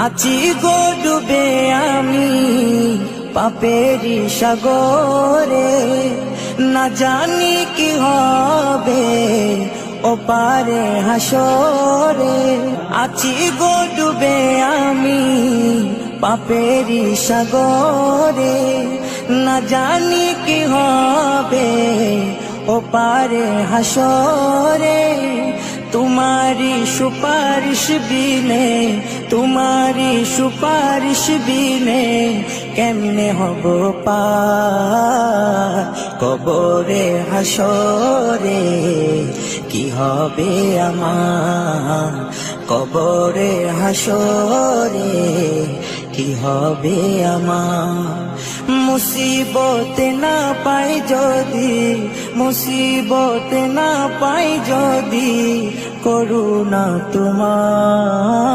আছি গো ডুবে আমি পাপেরি সাগরে, না জানি কি হবে ও পারে হাসরে। আছি গো ডুবে আমি পাপেরি সাগরে, না জানি কি হবে ও পারে হাসরে। तुम्हारी सुपारिश बिने, तुम्हारी सुपारिश बिने केमने हब पार कबरे हासरे की हबे आमार कबरे हासरे की हबे आमार। मुसीबत ना पाई जदि, मुसीबत ना पाई जदि करुणा तुम्हार।